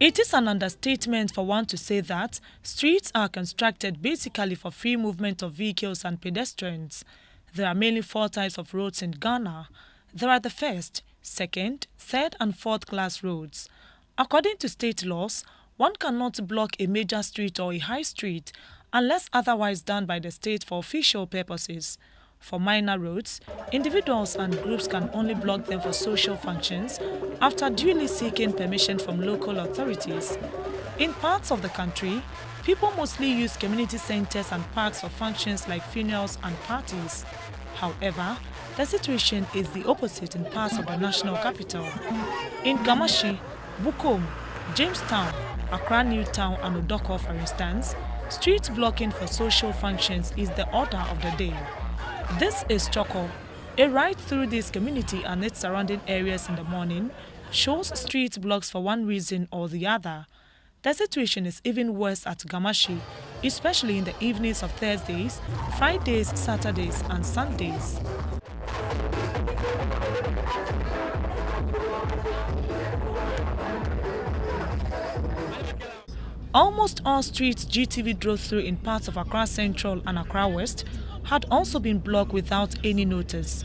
It is an understatement for one to say that streets are constructed basically for free movement of vehicles and pedestrians. There are mainly 4 types of roads in Ghana. There are the first, second, third and fourth class roads. According to state laws, one cannot block a major street or a high street unless otherwise done by the state for official purposes. For minor roads, individuals and groups can only block them for social functions after duly seeking permission from local authorities. In parts of the country, people mostly use community centers and parks for functions like funerals and parties. However, the situation is the opposite in parts of the national capital. In Gamashi, Bukom, Jamestown, Accra New Town and Odoko, for instance, street blocking for social functions is the order of the day. This is Choco. A ride through this community and its surrounding areas in the morning shows street blocks for one reason or the other. The situation is even worse at Gamashi, especially in the evenings of Thursdays, Fridays, Saturdays and Sundays. Almost all streets GTV drove through in parts of Accra Central and Accra West had also been blocked without any notice.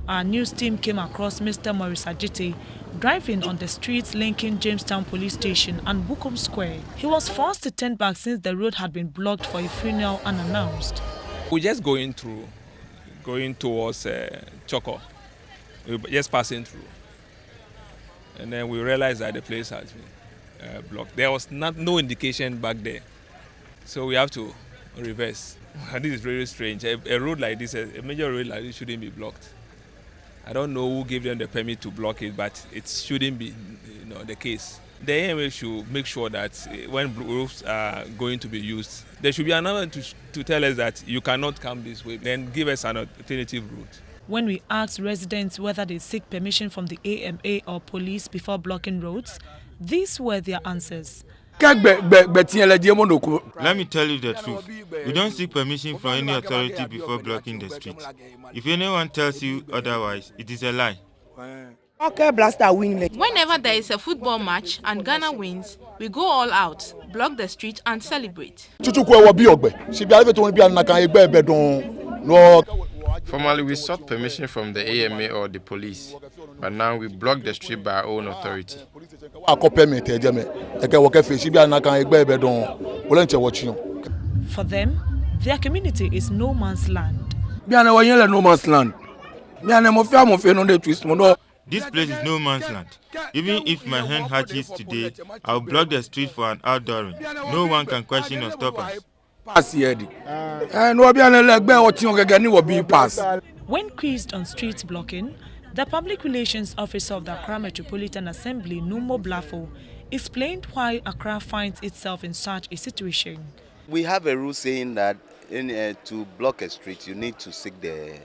Our news team came across Mr. Maurice Ajite driving on the streets linking Jamestown Police Station and Bukom Square. He was forced to turn back since the road had been blocked for a funeral unannounced. We're just going towards Choco. We're just passing through. And then we realized that the place has been blocked. There was no indication back there. So we have to reverse. This is very strange. A road like this, a major road like this shouldn't be blocked. I don't know who gave them the permit to block it, but it shouldn't be the case. The AMA should make sure that when roads are going to be used, there should be another to tell us that you cannot come this way, then give us an alternative route. When we asked residents whether they seek permission from the AMA or police before blocking roads, these were their answers. Let me tell you the truth. We don't seek permission from any authority before blocking the street. If anyone tells you otherwise, it is a lie. Whenever there is a football match and Ghana wins, we go all out, block the street and celebrate. Formerly, we sought permission from the AMA or the police, but now we block the street by our own authority. For them, their community is no man's land. This place is no man's land. Even if my hen hatches today, I'll block the street for an outdooring. No one can question or stop us. When quizzed on street blocking, the public relations officer of the Accra Metropolitan Assembly, Numo Blafo, explained why Accra finds itself in such a situation. We have a rule saying that to block a street, you need to seek the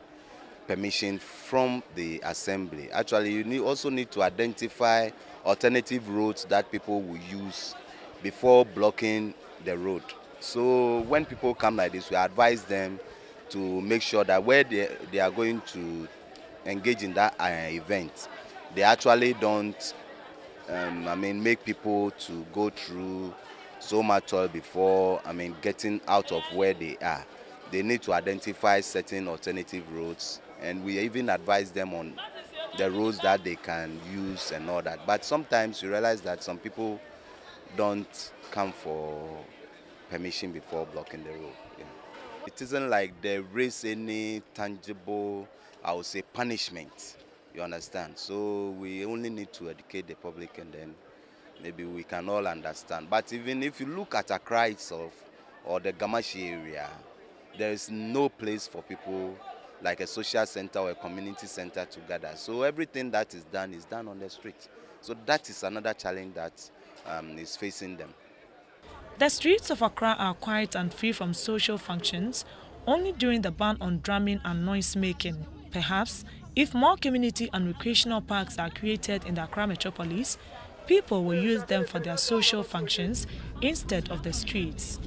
permission from the assembly. Actually, you also need to identify alternative routes that people will use before blocking the road. So when people come like this, we advise them to make sure that where they are going to engage in that event, they actually don't make people to go through so much toil before getting out of where they are. They need to identify certain alternative roads, and we even advise them on the roads that they can use and all that. But sometimes you realize that some people don't come for permission before blocking the road. Yeah. It isn't like there is any tangible, I would say, punishment. You understand? So we only need to educate the public, and then maybe we can all understand. But even if you look at Accra itself or the Gamashi area, there is no place for people like a social center or a community center to gather. So everything that is done on the street. So that is another challenge that is facing them. The streets of Accra are quiet and free from social functions only during the ban on drumming and noise making. Perhaps, if more community and recreational parks are created in the Accra metropolis, people will use them for their social functions instead of the streets.